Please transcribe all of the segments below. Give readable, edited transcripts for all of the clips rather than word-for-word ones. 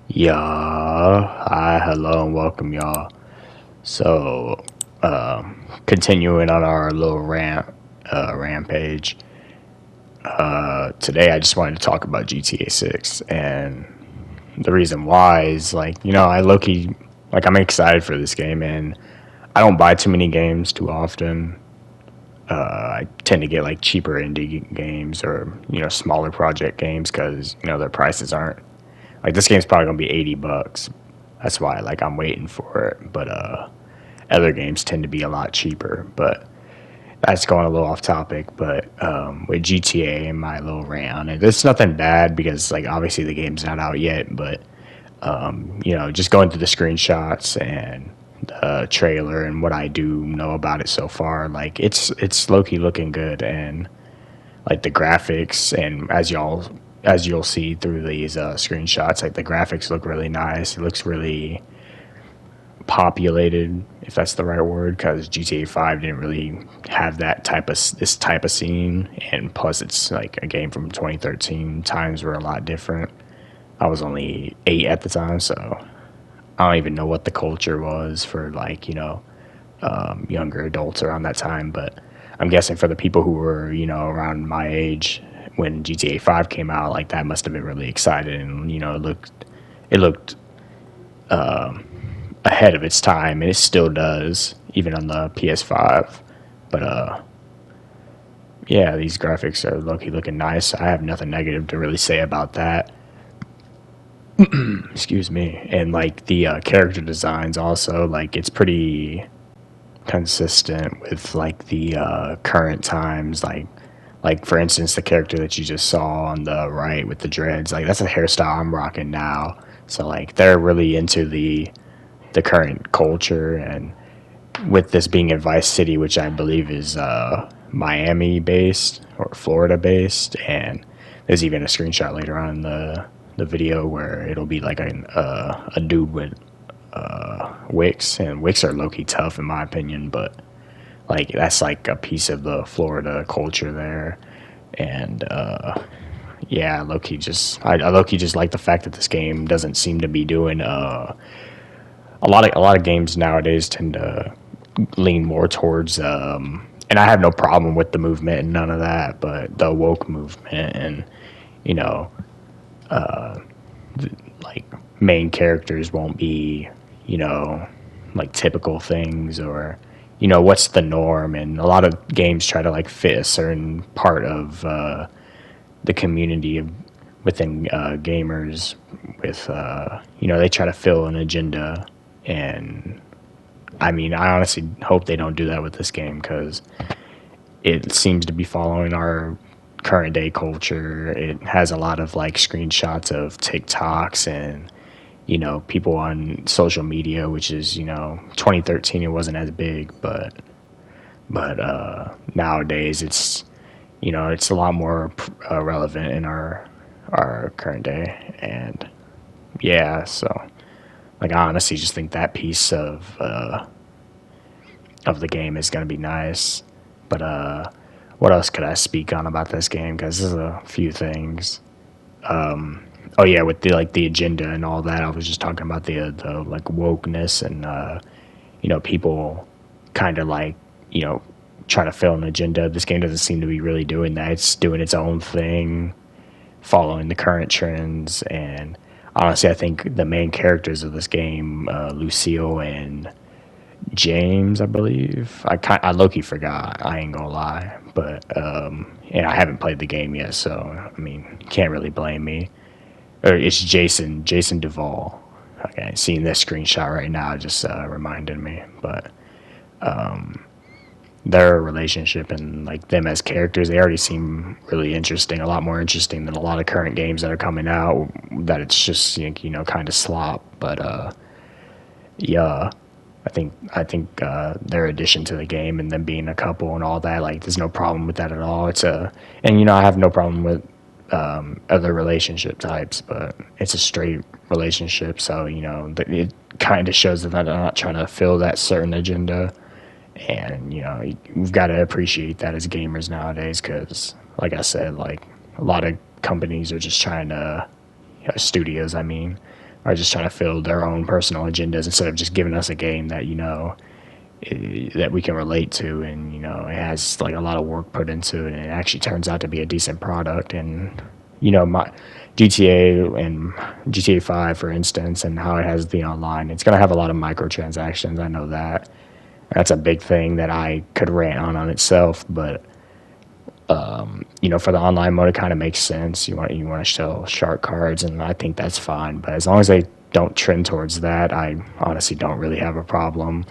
Yeah, hi, hello, and welcome, y'all. So, continuing on our little rampage. Today I just wanted to talk about GTA 6, and the reason why is I low key, I'm excited for this game, and I don't buy too many games too often. I tend to get like cheaper indie games or smaller project games because their prices aren't like this game's probably gonna be $80. That's why I'm waiting for it. But other games tend to be a lot cheaper. But that's going a little off topic. But with GTA and my little rant on it, it's nothing bad because obviously the game's not out yet. But just going through the screenshots and the trailer and what I do know about it so far, it's low key looking good, and the graphics, and as you'll see through these screenshots, the graphics look really nice. It looks really populated, if that's the right word, because GTA 5 didn't really have this type of scene, and plus it's like a game from 2013. Times were a lot different. I was only 8 at the time, so I don't even know what the culture was for younger adults around that time. But I'm guessing for the people who were around my age when GTA 5 came out, that must have been really exciting, and it looked ahead of its time, and it still does even on the PS5. But yeah, these graphics are looking nice. I have nothing negative to really say about that. Excuse me. And the character designs also, it's pretty consistent with the current times. Like for instance, the character that you just saw on the right with the dreads, that's a hairstyle I'm rocking now. So they're really into the current culture, and with this being in Vice City, which I believe is Miami based or Florida based, and there's even a screenshot later on in the video where it'll be a dude with wicks, and wicks are low key tough in my opinion, but that's a piece of the Florida culture there, and yeah, low key just I low key just like the fact that this game doesn't seem to be doing a lot of games nowadays tend to lean more towards and I have no problem with the movement and none of that, but the woke movement and you know like main characters won't be you know typical things, or what's the norm, and a lot of games try to fit a certain part of the community within gamers with they try to fill an agenda. And I mean, I honestly hope they don't do that with this game because it seems to be following our current day culture. It has a lot of screenshots of TikToks and people on social media, which is 2013 it wasn't as big, but nowadays it's a lot more relevant in our current day. And yeah, so I honestly just think that piece of the game is going to be nice. But what else could I speak on about this game? Because there's a few things. Oh yeah, with the agenda and all that, I was just talking about the wokeness and people kind of trying to fill an agenda. This game doesn't seem to be really doing that. It's doing its own thing, following the current trends. And honestly, I think the main characters of this game, Lucille and James, I believe. I low-key forgot. I ain't gonna lie, but and I haven't played the game yet, so I mean, you can't really blame me. Or it's Jason Duvall. Okay, seeing this screenshot right now just reminded me, but their relationship and them as characters, they already seem really interesting, a lot more interesting than a lot of current games that are coming out, that it's just kind of slop. But yeah, I think their addition to the game and them being a couple and all that, there's no problem with that at all. And I have no problem with other relationship types, but it's a straight relationship, so it kind of shows that they're not trying to fill that certain agenda. And we've got to appreciate that as gamers nowadays, because like I said, a lot of companies are just trying to studios, I mean, are just trying to fill their own personal agendas instead of just giving us a game that that we can relate to, and it has like a lot of work put into it, and it actually turns out to be a decent product. And my GTA and GTA 5, for instance, and how it has the online, it's going to have a lot of microtransactions. I know that. That's a big thing that I could rant on itself, but for the online mode, it kind of makes sense. You want to show shark cards, and I think that's fine. But as long as they don't trend towards that, I honestly don't really have a problem.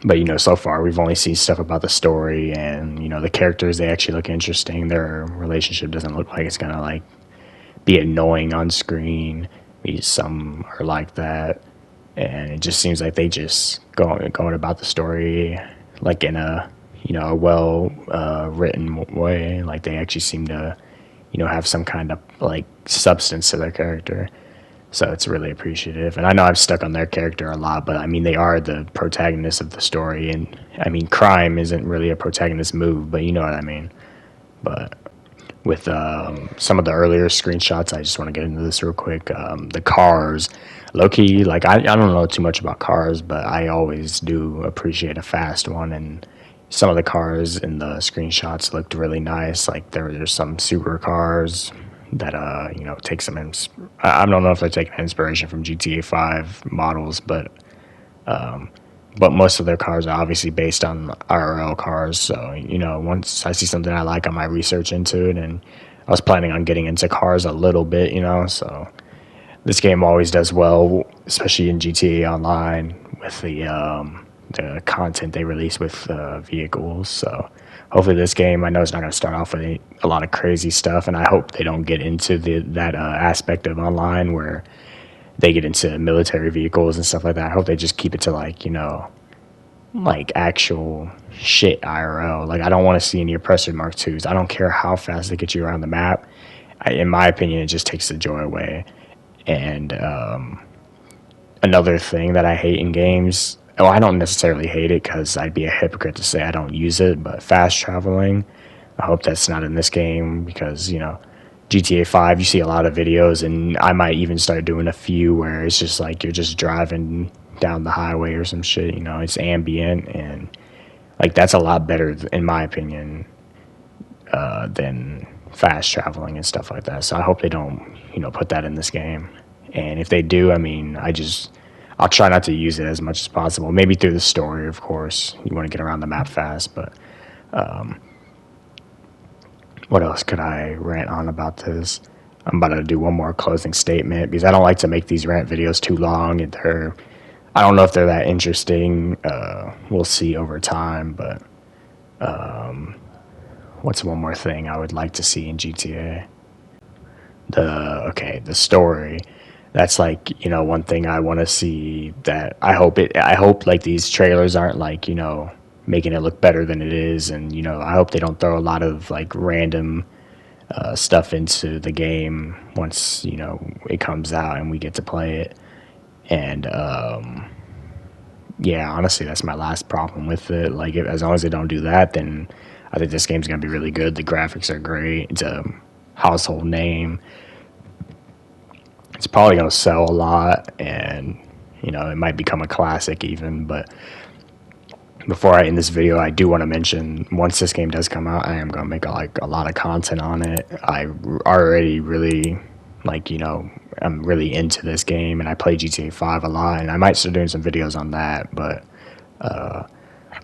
But so far we've only seen stuff about the story, and the characters, they actually look interesting. Their relationship doesn't look like it's gonna like be annoying on screen. Some are like that, and it just seems like they just going about the story like in a a well written way. Like they actually seem to have some kind of like substance to their character. So it's really appreciative. And I know I've stuck on their character a lot, but I mean, they are the protagonists of the story. And I mean, crime isn't really a protagonist move, but you know what I mean. But with some of the earlier screenshots, I just want to get into this real quick. The cars, low key, like I don't know too much about cars, but I always do appreciate a fast one. And some of the cars in the screenshots looked really nice. Like there's some supercars that take some I don't know if they're taking inspiration from GTA 5 models, but most of their cars are obviously based on IRL cars. So once I see something I like, I might research into it. And I was planning on getting into cars a little bit, so this game always does well, especially in GTA Online, with the content they release with vehicles. So hopefully this game, I know it's not going to start off with a lot of crazy stuff, and I hope they don't get into that aspect of online where they get into military vehicles and stuff like that. I hope they just keep it to like actual shit IRL. Like I don't want to see any oppressor Mark IIs. I don't care how fast they get you around the map. In my opinion, it just takes the joy away. And another thing that I hate in games, well, I don't necessarily hate it because I'd be a hypocrite to say I don't use it, but fast traveling, I hope that's not in this game because, GTA 5, you see a lot of videos, and I might even start doing a few where it's just like you're just driving down the highway or some shit, it's ambient, and like that's a lot better, in my opinion, than fast traveling and stuff like that. So I hope they don't, put that in this game. And if they do, I mean, I'll try not to use it as much as possible. Maybe through the story, of course. You want to get around the map fast, but what else could I rant on about this? I'm about to do one more closing statement because I don't like to make these rant videos too long. I don't know if they're that interesting. We'll see over time, but what's one more thing I would like to see in GTA? The story. That's like one thing I want to see. That I hope like these trailers aren't like making it look better than it is, and I hope they don't throw a lot of like random stuff into the game once it comes out and we get to play it. And yeah, honestly, that's my last problem with it. Like as long as they don't do that, then I think this game's gonna be really good. The graphics are great. It's a household name. It's probably going to sell a lot, and it might become a classic even. But before I end this video, I do want to mention, once this game does come out, I am going to make a lot of content on it. I already really I'm really into this game, and I play GTA 5 a lot, and I might start doing some videos on that. But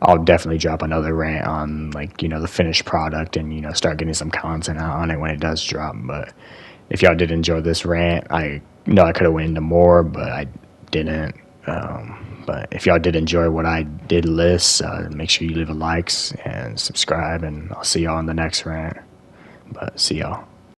I'll definitely drop another rant on the finished product, and start getting some content out on it when it does drop. But if y'all did enjoy this rant, I know I could have went into more, but I didn't. But if y'all did enjoy what I did list, make sure you leave a likes and subscribe, and I'll see y'all in the next rant. But see y'all.